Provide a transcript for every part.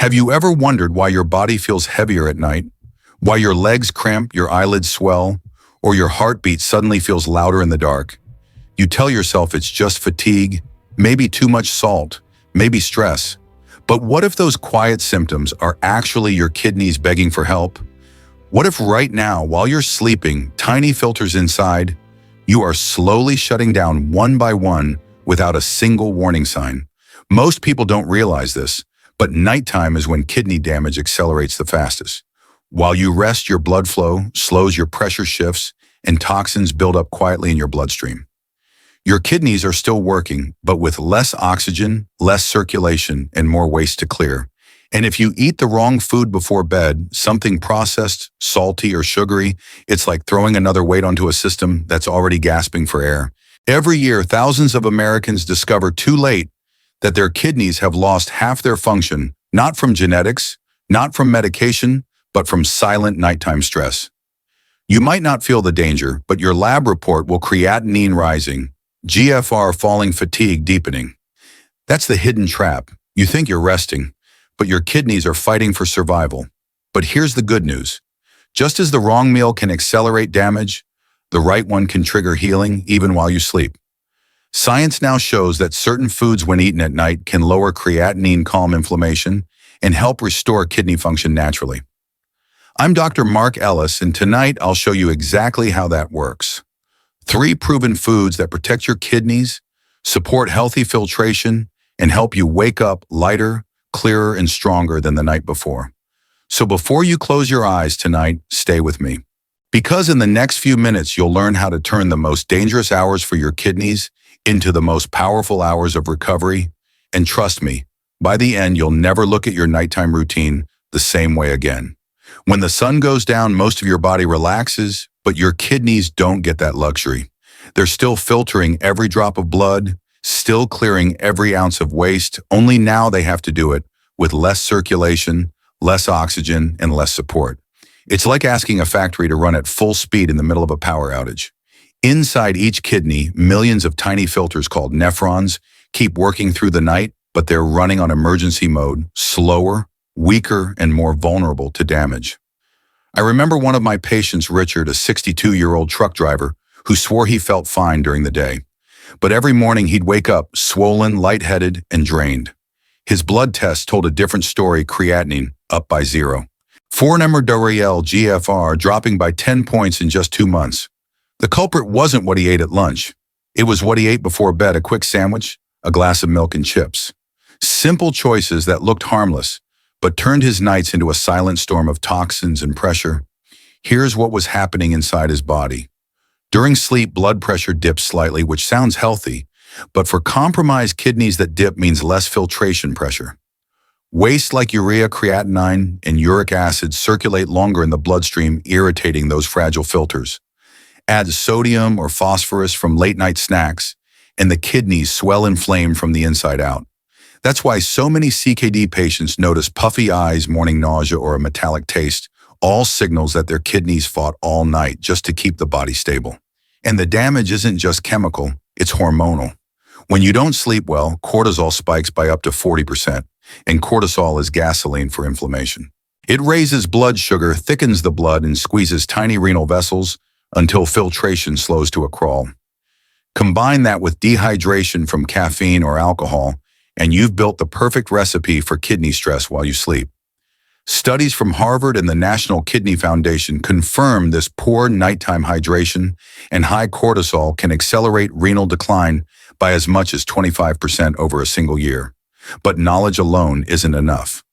Have you ever wondered why your body feels heavier at night? Why your legs cramp, your eyelids swell, or your heartbeat suddenly feels louder in the dark? You tell yourself it's just fatigue, maybe too much salt, maybe stress. But what if those quiet symptoms are actually your kidneys begging for help? What if right now, while you're sleeping, tiny filters inside, you are slowly shutting down one by one without a single warning sign? Most people don't realize this, but nighttime is when kidney damage accelerates the fastest. While you rest, your blood flow slows, your pressure shifts, and toxins build up quietly in your bloodstream. Your kidneys are still working, but with less oxygen, less circulation, and more waste to clear. And if you eat the wrong food before bed, something processed, salty, or sugary, it's like throwing another weight onto a system that's already gasping for air. Every year, thousands of Americans discover too late that their kidneys have lost half their function, not from genetics, not from medication, but from silent nighttime stress. You might not feel the danger, but your lab report will creatinine rising, GFR falling, fatigue deepening. That's the hidden trap. You think you're resting, but your kidneys are fighting for survival. But here's the good news. Just as the wrong meal can accelerate damage, the right one can trigger healing even while you sleep. Science now shows that certain foods when eaten at night can lower creatinine, calm inflammation, and help restore kidney function naturally. I'm Dr. Mark Ellis, and tonight I'll show you exactly how that works. 3 proven foods that protect your kidneys, support healthy filtration, and help you wake up lighter, clearer, and stronger than the night before. So before you close your eyes tonight, stay with me. Because in the next few minutes, you'll learn how to turn the most dangerous hours for your kidneys into the most powerful hours of recovery. And trust me, by the end, you'll never look at your nighttime routine the same way again. When the sun goes down, most of your body relaxes, but your kidneys don't get that luxury. They're still filtering every drop of blood, still clearing every ounce of waste, only now they have to do it with less circulation, less oxygen, and less support. It's like asking a factory to run at full speed in the middle of a power outage. Inside each kidney, millions of tiny filters called nephrons keep working through the night, but they're running on emergency mode, slower, weaker, and more vulnerable to damage. I remember one of my patients, Richard, a 62-year-old truck driver, who swore he felt fine during the day. But every morning he'd wake up swollen, lightheaded, and drained. His blood test told a different story, creatinine up by 0. 4-mRDL GFR dropping by 10 points in just 2 months. The culprit wasn't what he ate at lunch. It was what he ate before bed, a quick sandwich, a glass of milk and chips. Simple choices that looked harmless, but turned his nights into a silent storm of toxins and pressure. Here's what was happening inside his body. During sleep, blood pressure dips slightly, which sounds healthy, but for compromised kidneys, that dip means less filtration pressure. Waste like urea, creatinine, and uric acid circulate longer in the bloodstream, irritating those fragile filters. Add sodium or phosphorus from late-night snacks, and the kidneys swell and flame from the inside out. That's why so many CKD patients notice puffy eyes, morning nausea, or a metallic taste, all signals that their kidneys fought all night just to keep the body stable. And the damage isn't just chemical, it's hormonal. When you don't sleep well, cortisol spikes by up to 40%, and cortisol is gasoline for inflammation. It raises blood sugar, thickens the blood, and squeezes tiny renal vessels until filtration slows to a crawl. Combine that with dehydration from caffeine or alcohol, and you've built the perfect recipe for kidney stress while you sleep. Studies from Harvard and the National Kidney Foundation confirm this poor nighttime hydration and high cortisol can accelerate renal decline by as much as 25% over a single year. But knowledge alone isn't enough.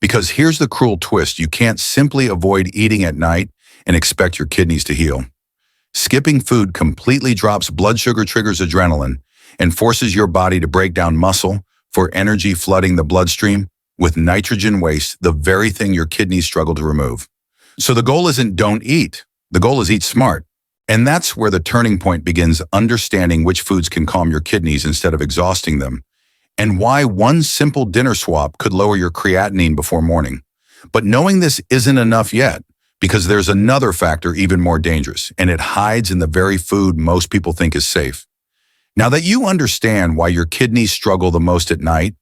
Because here's the cruel twist: you can't simply avoid eating at night and expect your kidneys to heal. Skipping food completely drops blood sugar, triggers adrenaline, and forces your body to break down muscle for energy, flooding the bloodstream with nitrogen waste, the very thing your kidneys struggle to remove. So the goal isn't don't eat. The goal is eat smart. And that's where the turning point begins, understanding which foods can calm your kidneys instead of exhausting them, and why one simple dinner swap could lower your creatinine before morning. But knowing this isn't enough yet, because there's another factor even more dangerous, and it hides in the very food most people think is safe. Now that you understand why your kidneys struggle the most at night,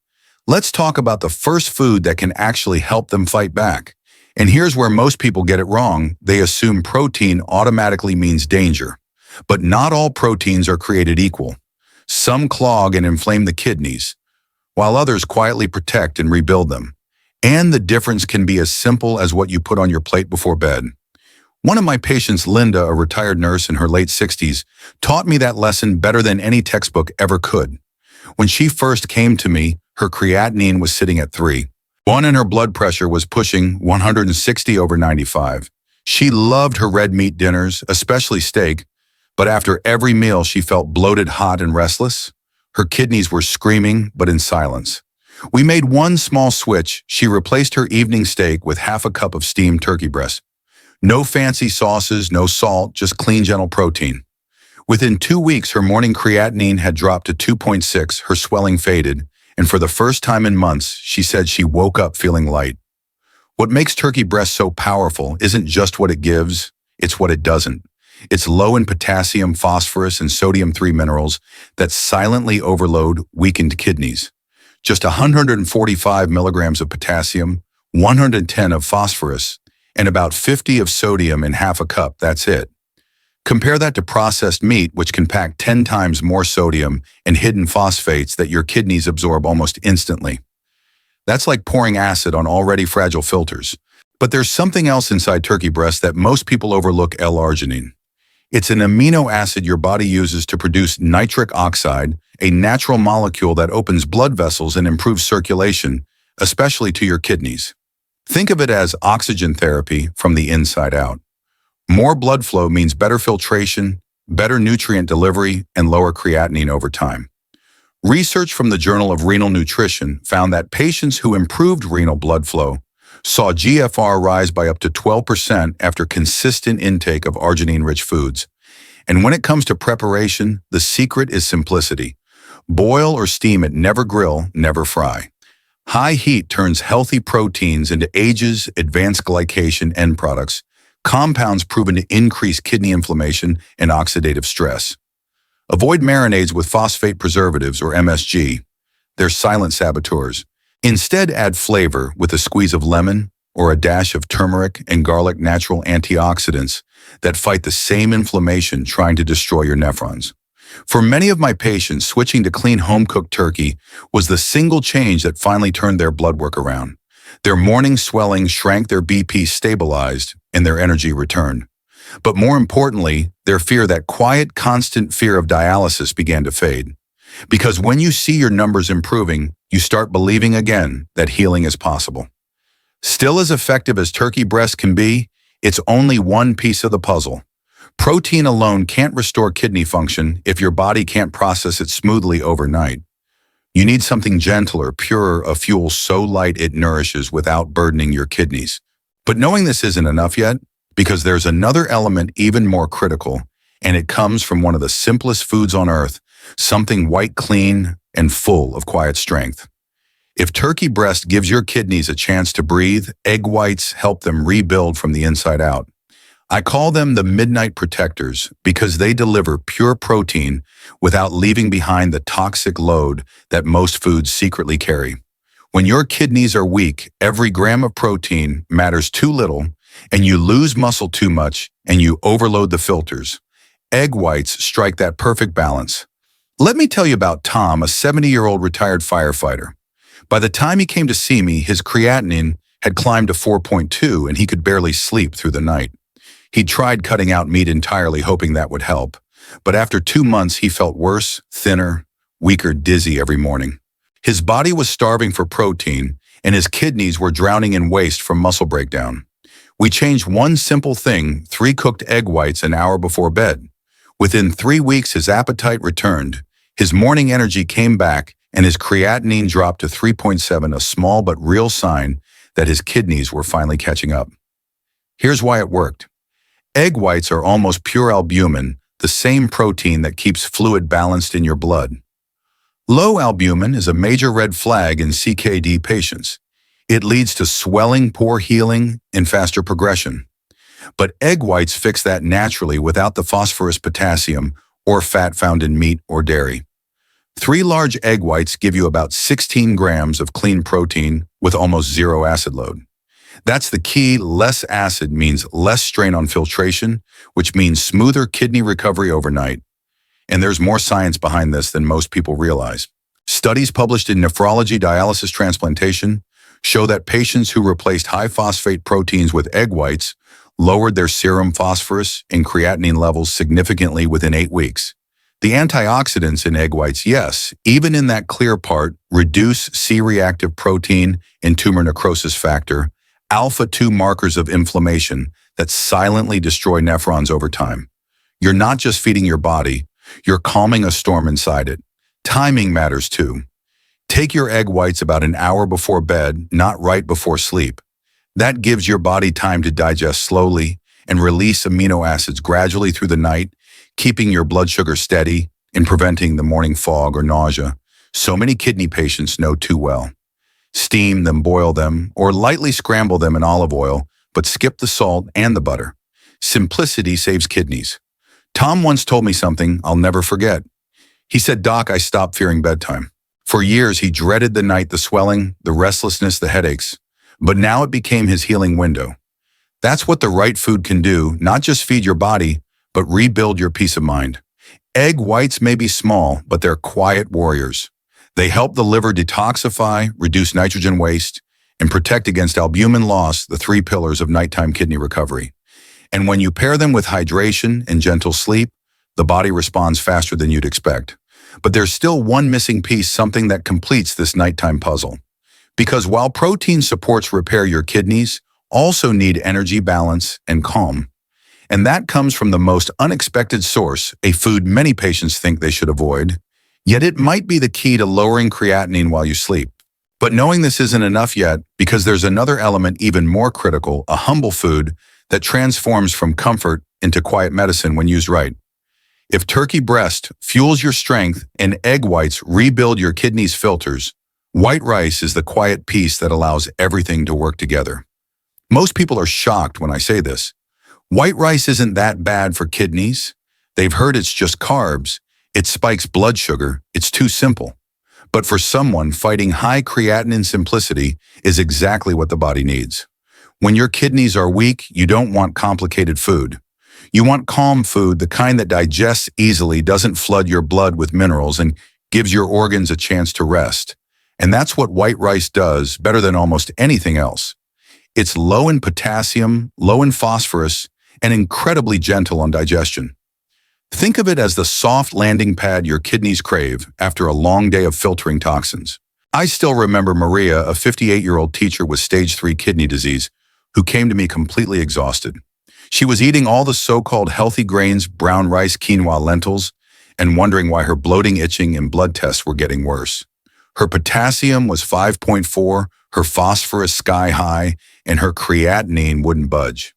Let's talk about the first food that can actually help them fight back. And here's where most people get it wrong. They assume protein automatically means danger. But not all proteins are created equal. Some clog and inflame the kidneys, while others quietly protect and rebuild them. And the difference can be as simple as what you put on your plate before bed. One of my patients, Linda, a retired nurse in her late 60s, taught me that lesson better than any textbook ever could. When she first came to me, her creatinine was sitting at 3. And her blood pressure was pushing 160/95. She loved her red meat dinners, especially steak, but after every meal she felt bloated, hot, and restless. Her kidneys were screaming, but in silence. We made one small switch. She replaced her evening steak with half a cup of steamed turkey breast. No fancy sauces, no salt, just clean, gentle protein. Within 2 weeks, her morning creatinine had dropped to 2.6, her swelling faded, and for the first time in months, she said she woke up feeling light. What makes turkey breast so powerful isn't just what it gives, it's what it doesn't. It's low in potassium, phosphorus, and sodium-3 minerals that silently overload weakened kidneys. Just 145 milligrams of potassium, 110 of phosphorus, and about 50 of sodium in half a cup, that's it. Compare that to processed meat, which can pack 10 times more sodium and hidden phosphates that your kidneys absorb almost instantly. That's like pouring acid on already fragile filters. But there's something else inside turkey breast that most people overlook: L-arginine. It's an amino acid your body uses to produce nitric oxide, a natural molecule that opens blood vessels and improves circulation, especially to your kidneys. Think of it as oxygen therapy from the inside out. More blood flow means better filtration, better nutrient delivery, and lower creatinine over time. Research from the Journal of Renal Nutrition found that patients who improved renal blood flow saw GFR rise by up to 12% after consistent intake of arginine-rich foods. And when it comes to preparation, the secret is simplicity. Boil or steam it, never grill, never fry. High heat turns healthy proteins into AGEs, advanced glycation end products, compounds proven to increase kidney inflammation and oxidative stress. Avoid marinades with phosphate preservatives or MSG. They're silent saboteurs. Instead, add flavor with a squeeze of lemon or a dash of turmeric and garlic, natural antioxidants that fight the same inflammation trying to destroy your nephrons. For many of my patients, switching to clean home-cooked turkey was the single change that finally turned their blood work around. Their morning swelling shrank, their BP stabilized, and their energy returned. But more importantly, their fear, that quiet, constant fear of dialysis, began to fade. Because when you see your numbers improving, you start believing again that healing is possible. Still, as effective as turkey breast can be, it's only one piece of the puzzle. Protein alone can't restore kidney function if your body can't process it smoothly overnight. You need something gentler, purer, a fuel so light it nourishes without burdening your kidneys. But knowing this isn't enough yet, because there's another element even more critical, and it comes from one of the simplest foods on earth, something white, clean, and full of quiet strength. If turkey breast gives your kidneys a chance to breathe, egg whites help them rebuild from the inside out. I call them the midnight protectors because they deliver pure protein without leaving behind the toxic load that most foods secretly carry. When your kidneys are weak, every gram of protein matters too little, and you lose muscle too much, and you overload the filters. Egg whites strike that perfect balance. Let me tell you about Tom, a 70-year-old retired firefighter. By the time he came to see me, his creatinine had climbed to 4.2, and he could barely sleep through the night. He'd tried cutting out meat entirely, hoping that would help. But after 2 months, he felt worse, thinner, weaker, dizzy every morning. His body was starving for protein, and his kidneys were drowning in waste from muscle breakdown. We changed one simple thing: 3 cooked egg whites an hour before bed. Within 3 weeks, his appetite returned, his morning energy came back, and his creatinine dropped to 3.7, a small but real sign that his kidneys were finally catching up. Here's why it worked. Egg whites are almost pure albumin, the same protein that keeps fluid balanced in your blood. Low albumin is a major red flag in CKD patients. It leads to swelling, poor healing, and faster progression. But egg whites fix that naturally without the phosphorus, potassium, or fat found in meat or dairy. 3 large egg whites give you about 16 grams of clean protein with almost zero acid load. That's the key. Less acid means less strain on filtration, which means smoother kidney recovery overnight. And there's more science behind this than most people realize. Studies published in Nephrology Dialysis Transplantation show that patients who replaced high-phosphate proteins with egg whites lowered their serum phosphorus and creatinine levels significantly within 8 weeks. The antioxidants in egg whites, yes, even in that clear part, reduce C-reactive protein and tumor necrosis factor, alpha-2 markers of inflammation that silently destroy nephrons over time. You're not just feeding your body, you're calming a storm inside it. Timing matters too. Take your egg whites about an hour before bed, not right before sleep. That gives your body time to digest slowly and release amino acids gradually through the night, keeping your blood sugar steady and preventing the morning fog or nausea so many kidney patients know too well. Steam them, boil them, or lightly scramble them in olive oil, but skip the salt and the butter. Simplicity saves kidneys. Tom once told me something I'll never forget. He said, "Doc, I stopped fearing bedtime." For years, he dreaded the night, the swelling, the restlessness, the headaches. But now it became his healing window. That's what the right food can do, not just feed your body, but rebuild your peace of mind. Egg whites may be small, but they're quiet warriors. They help the liver detoxify, reduce nitrogen waste, and protect against albumin loss, the 3 pillars of nighttime kidney recovery. And when you pair them with hydration and gentle sleep, the body responds faster than you'd expect. But there's still one missing piece, something that completes this nighttime puzzle. Because while protein supports repair, your kidneys also need energy, balance, and calm. And that comes from the most unexpected source, a food many patients think they should avoid. Yet it might be the key to lowering creatinine while you sleep. But knowing this isn't enough yet, because there's another element even more critical, a humble food that transforms from comfort into quiet medicine when used right. If turkey breast fuels your strength and egg whites rebuild your kidneys' filters, white rice is the quiet piece that allows everything to work together. Most people are shocked when I say this. White rice isn't that bad for kidneys. They've heard it's just carbs. It spikes blood sugar. It's too simple. But for someone fighting high creatinine, simplicity is exactly what the body needs. When your kidneys are weak, you don't want complicated food. You want calm food, the kind that digests easily, doesn't flood your blood with minerals, and gives your organs a chance to rest. And that's what white rice does better than almost anything else. It's low in potassium, low in phosphorus, and incredibly gentle on digestion. Think of it as the soft landing pad your kidneys crave after a long day of filtering toxins. I still remember Maria, a 58-year-old teacher with stage 3 kidney disease, who came to me completely exhausted. She was eating all the so-called healthy grains, brown rice, quinoa, lentils, and wondering why her bloating, itching, and blood tests were getting worse. Her potassium was 5.4, her phosphorus sky high, and her creatinine wouldn't budge.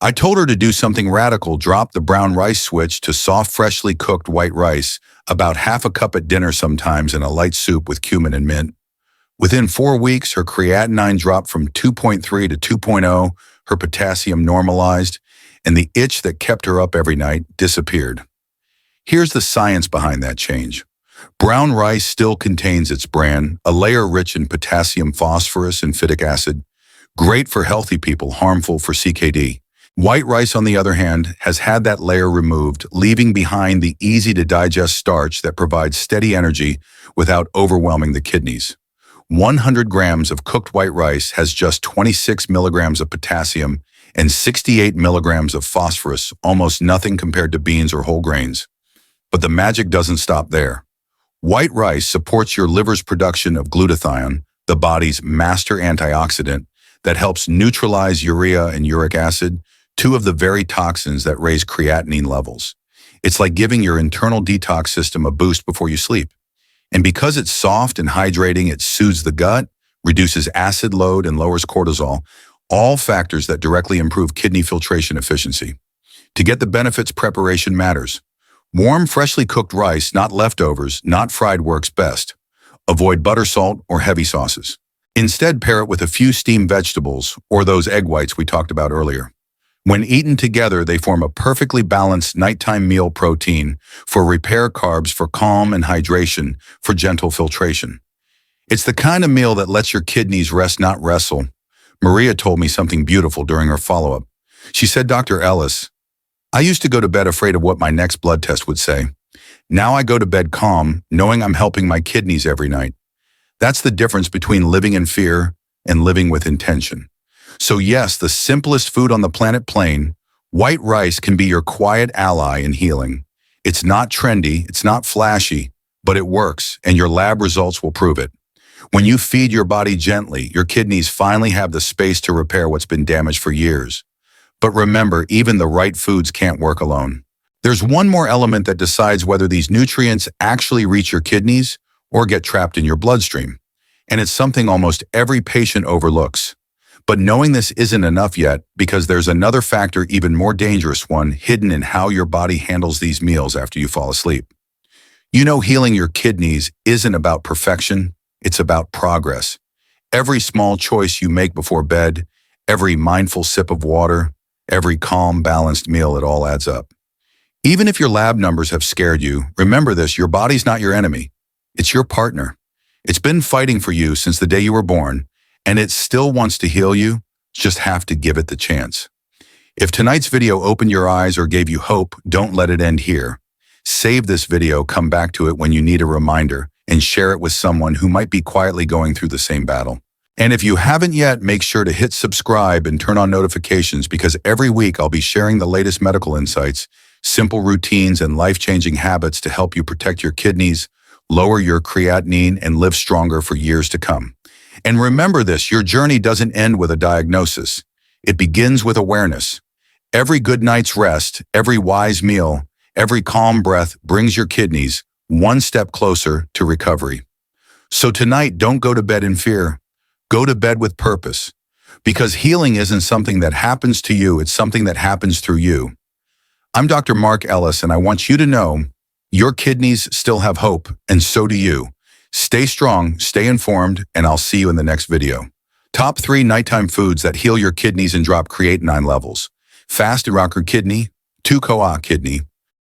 I told her to do something radical, drop the brown rice, switch to soft, freshly cooked white rice, about half a cup at dinner sometimes, in a light soup with cumin and mint. Within 4 weeks, her creatinine dropped from 2.3 to 2.0, her potassium normalized, and the itch that kept her up every night disappeared. Here's the science behind that change. Brown rice still contains its bran, a layer rich in potassium, phosphorus, and phytic acid, great for healthy people, harmful for CKD. White rice, on the other hand, has had that layer removed, leaving behind the easy-to-digest starch that provides steady energy without overwhelming the kidneys. 100 grams of cooked white rice has just 26 milligrams of potassium and 68 milligrams of phosphorus, almost nothing compared to beans or whole grains. But the magic doesn't stop there. White rice supports your liver's production of glutathione, the body's master antioxidant that helps neutralize urea and uric acid, 2 of the very toxins that raise creatinine levels. It's like giving your internal detox system a boost before you sleep. And because it's soft and hydrating, it soothes the gut, reduces acid load, and lowers cortisol, all factors that directly improve kidney filtration efficiency. To get the benefits, preparation matters. Warm, freshly cooked rice, not leftovers, not fried, works best. Avoid butter, salt, or heavy sauces. Instead, pair it with a few steamed vegetables or those egg whites we talked about earlier. When eaten together, they form a perfectly balanced nighttime meal protein for repair carbs, for calm and hydration, for gentle filtration. It's the kind of meal that lets your kidneys rest, not wrestle. Maria told me something beautiful during her follow-up. She said, "Dr. Ellis, I used to go to bed afraid of what my next blood test would say. Now I go to bed calm, knowing I'm helping my kidneys every night." That's the difference between living in fear and living with intention. So yes, the simplest food on the planet, plain, white rice, can be your quiet ally in healing. It's not trendy, it's not flashy, but it works, and your lab results will prove it. When you feed your body gently, your kidneys finally have the space to repair what's been damaged for years. But remember, even the right foods can't work alone. There's one more element that decides whether these nutrients actually reach your kidneys or get trapped in your bloodstream. And it's something almost every patient overlooks. But knowing this isn't enough yet, because there's another factor, even more dangerous one, hidden in how your body handles these meals after you fall asleep. You know, healing your kidneys isn't about perfection, it's about progress. Every small choice you make before bed, every mindful sip of water, every calm, balanced meal, it all adds up. Even if your lab numbers have scared you, remember this: your body's not your enemy. It's your partner. It's been fighting for you since the day you were born, and it still wants to heal you. Just have to give it the chance. If tonight's video opened your eyes or gave you hope, don't let it end here. Save this video, come back to it when you need a reminder, and share it with someone who might be quietly going through the same battle. And if you haven't yet, make sure to hit subscribe and turn on notifications, because every week I'll be sharing the latest medical insights, simple routines, and life-changing habits to help you protect your kidneys, lower your creatinine, and live stronger for years to come. And remember this: your journey doesn't end with a diagnosis. It begins with awareness. Every good night's rest, every wise meal, every calm breath brings your kidneys one step closer to recovery. So tonight, don't go to bed in fear. Go to bed with purpose. Because healing isn't something that happens to you, it's something that happens through you. I'm Dr. Mark Ellis, and I want you to know your kidneys still have hope, and so do you. Stay strong, stay informed, and I'll see you in the next video. Top 3 nighttime foods that heal your kidneys and drop creatinine levels. Fast and rocker kidney, 2 koa kidney,